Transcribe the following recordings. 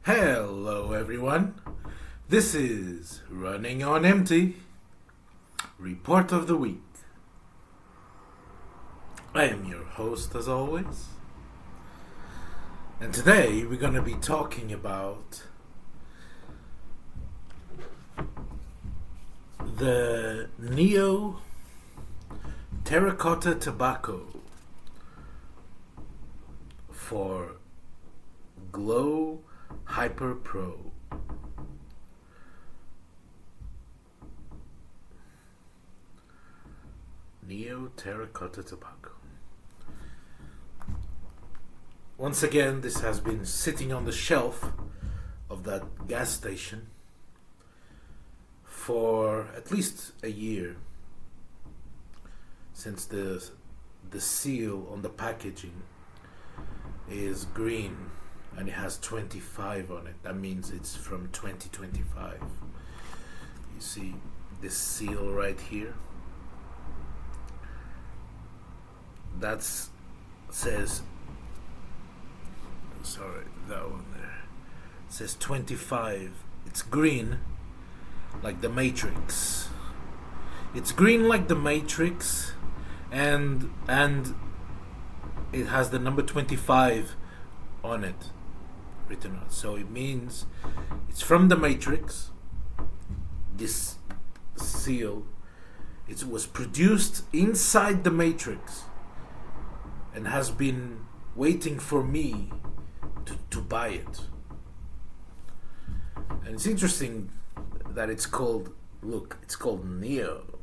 Hello, everyone. This is Running on Empty, Report of the Week. I am your host, as always. And today we're going to be talking about the Neo Terracotta Tobacco for Glow Hyper Pro. Neo Terracotta Tobacco. Once again, this has been sitting on the shelf of that gas station for at least a year, since the seal on the packaging is green and it has 25 on it. That means it's from 2025. You see this seal right here? That says, sorry, that one there says 25. It's green like the Matrix. It's green like the Matrix, and it has the number 25 on it written on. So it means it's from the Matrix. This seal, it was produced inside the Matrix and has been waiting for me to buy it. And it's interesting that it's called Neo.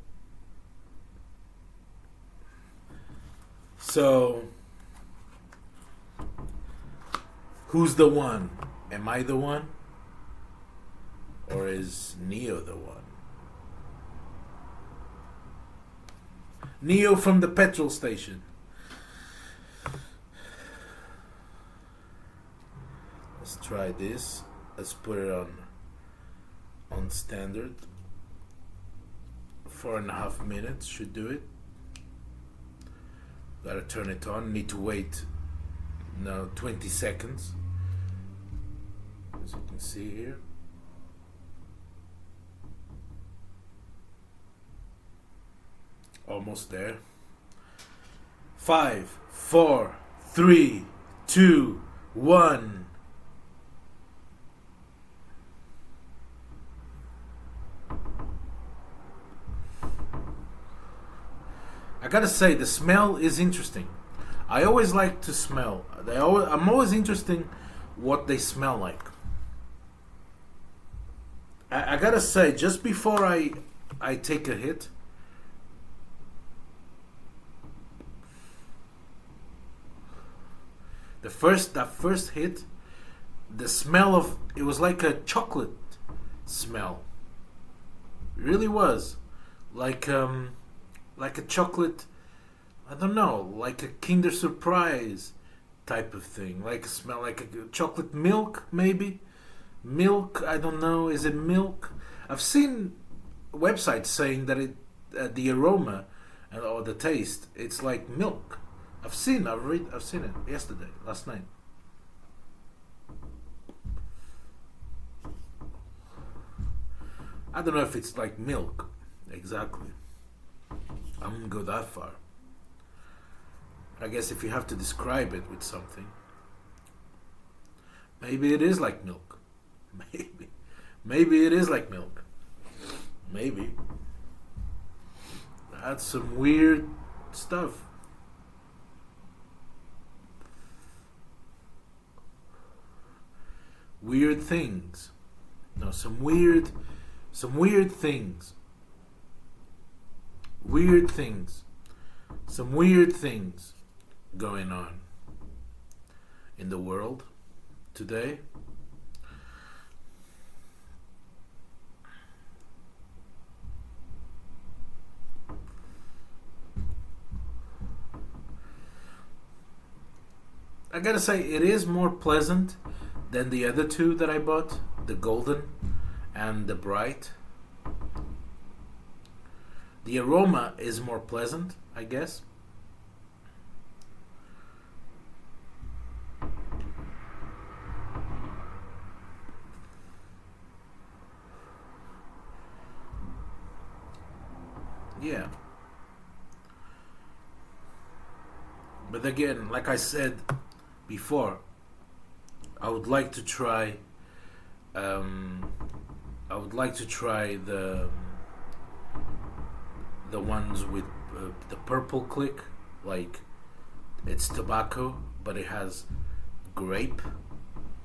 So who's the one? Am I the one? Or is Neo the one? Neo from the petrol station. Let's try this. Let's put it on standard. 4.5 minutes should do it. Gotta turn it on. Need to wait now 20 seconds. As you can see here. Almost there. 5, 4, 3, 2, 1. I gotta say, the smell is interesting. I always like to smell. I'm always interested what they smell like. I gotta say, just before I take a hit, that first hit, the smell of it was like a chocolate smell. It really was like a chocolate. I don't know, like a Kinder Surprise type of thing. Like a smell like a chocolate milk, maybe. Milk, I don't know. Is it milk? I've seen websites saying that the aroma or the taste, it's like milk. I've seen it yesterday, last night. I don't know if it's like milk exactly. I wouldn't go that far. I guess if you have to describe it with something, maybe it is like milk. Maybe it is like milk. Maybe. That's some weird stuff. Weird things. No, some weird things. Weird things. Some weird things going on in the world today. I gotta say, it is more pleasant than the other two that I bought, the golden and the bright. The aroma is more pleasant, I guess. Yeah. But again, like I said before, I would like to try. Um, I would like to try the ones with the purple click, like it's tobacco, but it has grape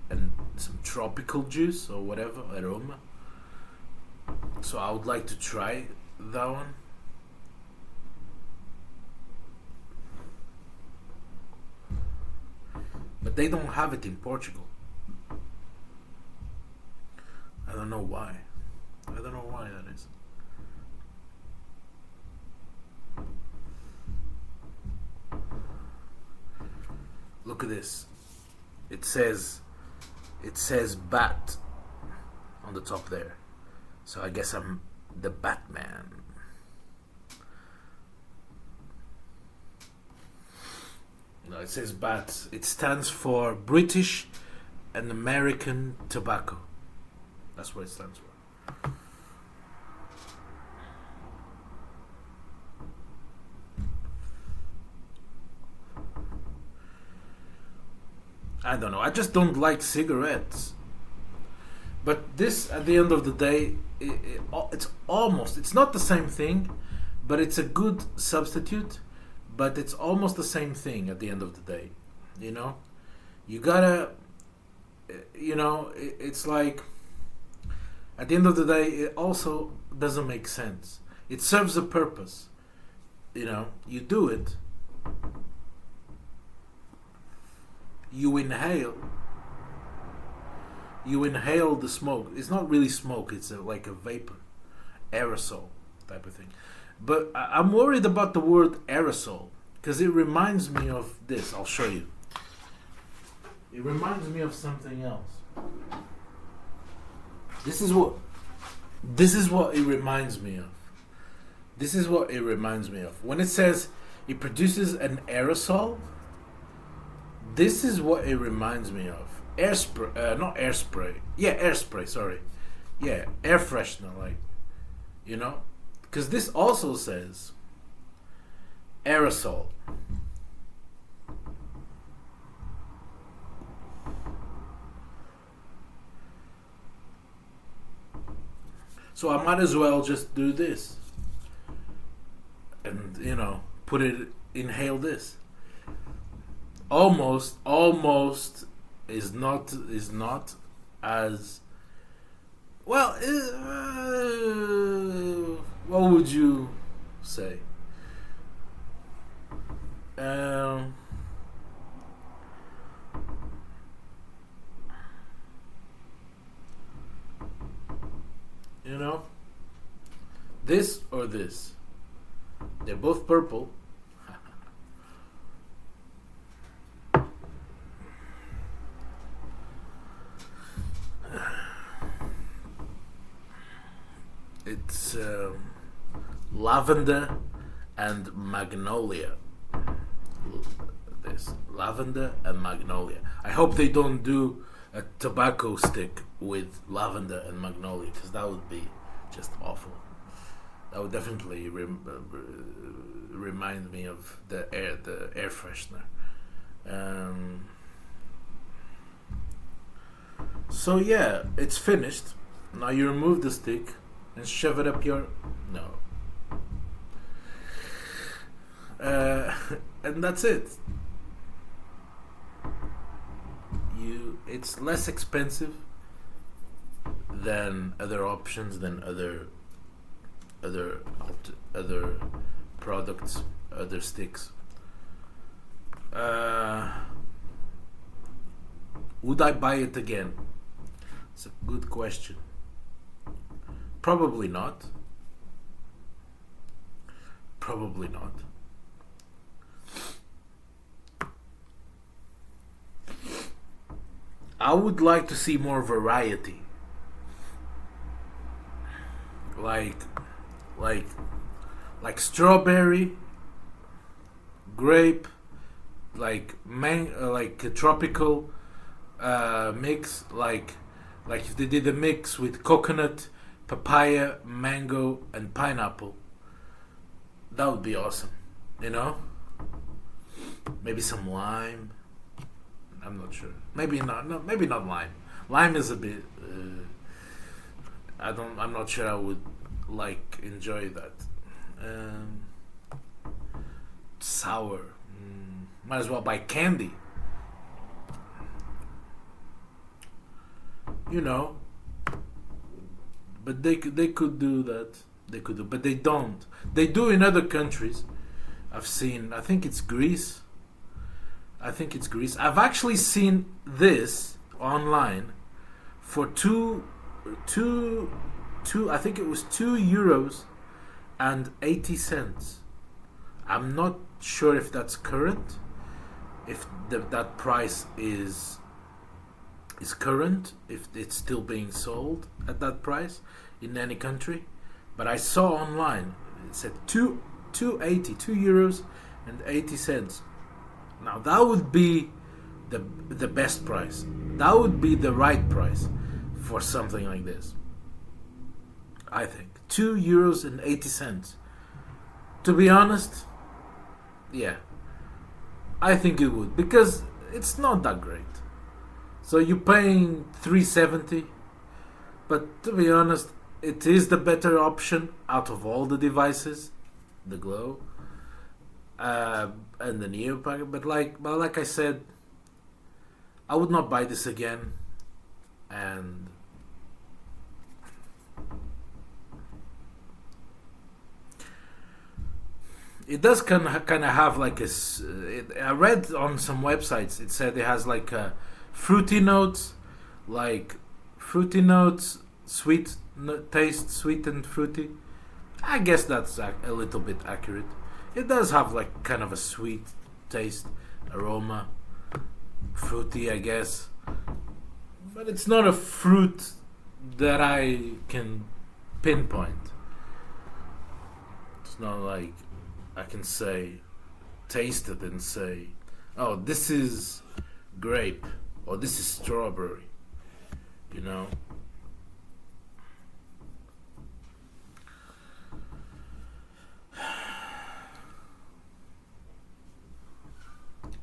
and some tropical juice or whatever aroma. So I would like to try that one. But they don't have it in Portugal. I don't know why. I don't know why that is. Look at this. It says bat on the top there. So I guess I'm the Batman. No, it says BAT. It stands for British and American Tobacco. That's what it stands for. I don't know. I just don't like cigarettes. But this, at the end of the day, it's not the same thing, but it's a good substitute. But it's almost the same thing at the end of the day. You know? You gotta, it's like, at the end of the day, it also doesn't make sense. It serves a purpose. You do it. You inhale the smoke. It's not really smoke, it's like a vapor, aerosol type of thing. But I'm worried about the word aerosol because it reminds me of this. I'll show you. It reminds me of something else. This is what it reminds me of. This is what it reminds me of. When it says it produces an aerosol, this is what it reminds me of. Not airspray. Yeah, airspray, sorry. Yeah, air freshener, like, because this also says aerosol. So I might as well just do this and inhale this. Almost is not as well. What would you say? This or this? They're both purple. It's lavender and magnolia. This lavender and magnolia. I hope they don't do a tobacco stick with lavender and magnolia, because that would be just awful. That would definitely remind me of the air freshener. So yeah, it's finished. Now you remove the stick and shove it up your and that's it. It's less expensive than other options, than other products, other sticks. Would I buy it again? It's a good question. Probably not. Probably not. I would like to see more variety. Like strawberry, grape, like a tropical mix, like if they did a mix with coconut, papaya, mango, and pineapple. That would be awesome. You know, maybe some lime. I'm not sure. Maybe not. No, maybe not lime. Lime is a bit. I don't. I'm not sure I would like enjoy that. Um, Sour. Might as well buy candy. You know. But they could do that. They could do, but they don't. They do in other countries. I've seen. I think it's Greece. I've actually seen this online for two. I think it was €2 and 80 cents. I'm not sure if that's current. If that price is current, if it's still being sold at that price in any country, but I saw online it said 280 €2 and 80 cents. Now that would be the best price. That would be the right price for something like this. I think €2 and 80 cents. To be honest, yeah, I think it would, because it's not that great. So you're paying $3.70, but to be honest, it is the better option out of all the devices, the Glow and the Neo packet. But like I said, I would not buy this again, and it does kind of have like I read on some websites, it said it has like fruity notes, sweet taste, sweet and fruity. I guess that's a little bit accurate. It does have like kind of a sweet taste, aroma, fruity, I guess, but it's not a fruit that I can pinpoint. It's not like I can say, taste it and say, oh, this is grape or this is strawberry, you know.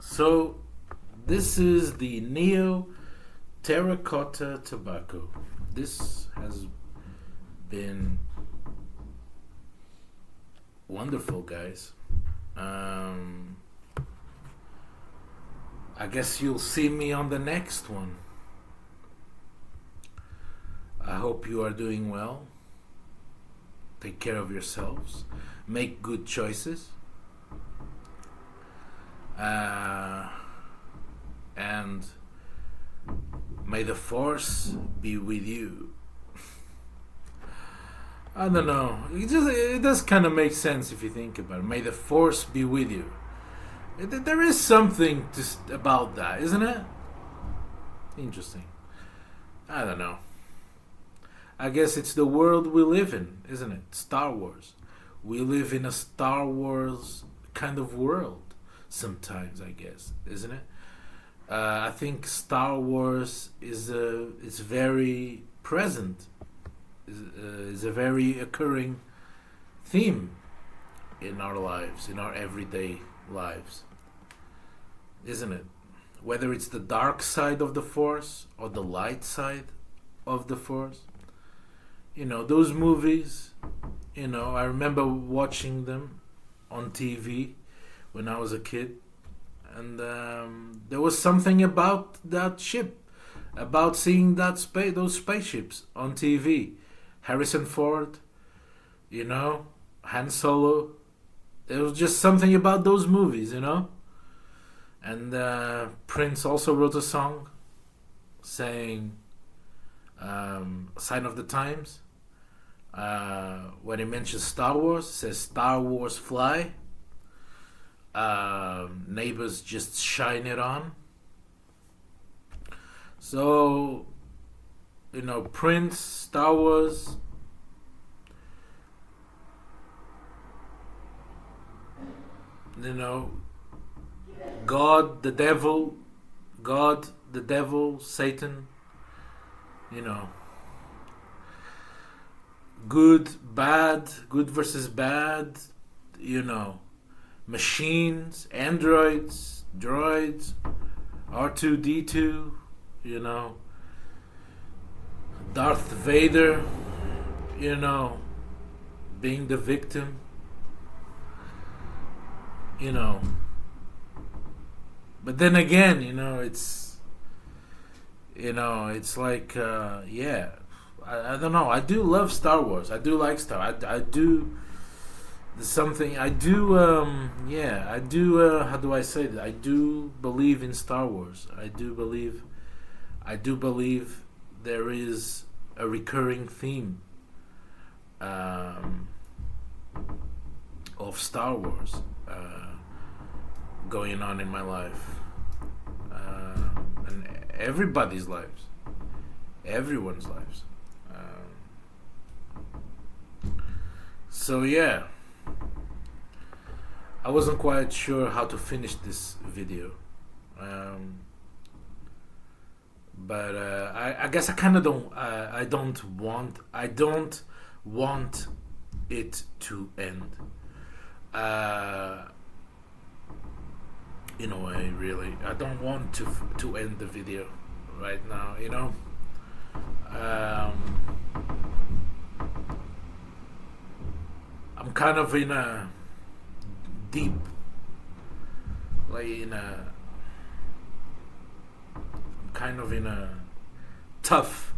So this is the Neo Terracotta Tobacco. This has been wonderful, guys. I guess you'll see me on the next one. I hope you are doing well. Take care of yourselves. Make good choices. And may the force be with you. I don't know. It does kind of make sense if you think about it. May the force be with you. There is something about that, isn't it? Interesting. I don't know. I guess it's the world we live in, isn't it? Star Wars. We live in a Star Wars kind of world sometimes, I guess, isn't it? I think Star Wars is very present. Is a very occurring theme in our lives, in our everyday lives, isn't it? Whether it's the dark side of the Force or the light side of the Force, you know, those movies, you know, I remember watching them on TV when I was a kid, and there was something about that ship, about seeing those spaceships on TV. Harrison Ford, you know, Han Solo. There was just something about those movies, you know. And Prince also wrote a song saying "Sign of the Times." When he mentions Star Wars, it says "Star Wars fly." Neighbors just shine it on. So, you know, Prince, Star Wars, you know, God, the devil, Satan, you know, good versus bad, you know, machines, androids, droids, R2D2, you know, Darth Vader, you know, being the victim, you know. But then again, it's like, yeah, I don't know. I do love Star Wars. I do like I do. There's something I do. Yeah, I do. How do I say that? I do believe in Star Wars. I do believe. There is a recurring theme of Star Wars going on in my life, and everybody's lives, everyone's lives. So yeah, I wasn't quite sure how to finish this video, but I guess I kind of don't. I don't want it to end. In a way, really, I don't want to end the video right now. I'm kind of in a deep, I'm kind of in a tough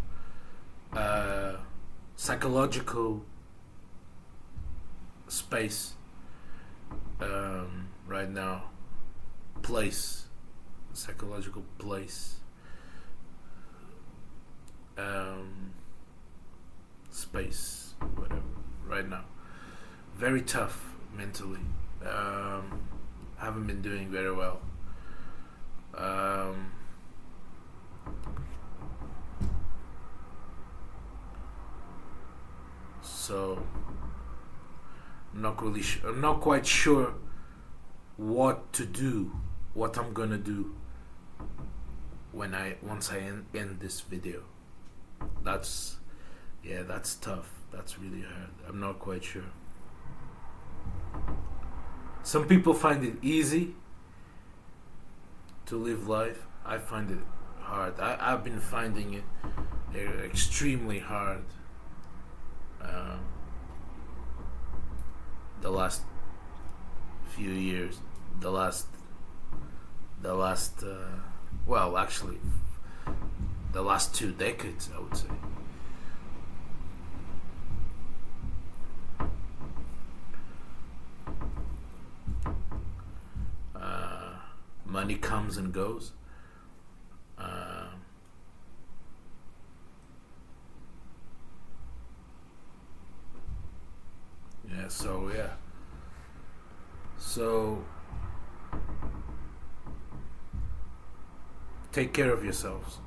psychological space right now. Psychological place, space, whatever, right now. Very tough mentally. Haven't been doing very well. So I'm not quite sure what to do, what I'm gonna do once I end this video. That's tough. That's really hard. I'm not quite sure. Some people find it easy to live life. I find it hard. I've been finding it extremely hard the last few years, the last well, actually the last 2 decades, I would say. Money comes and goes. So take care of yourselves.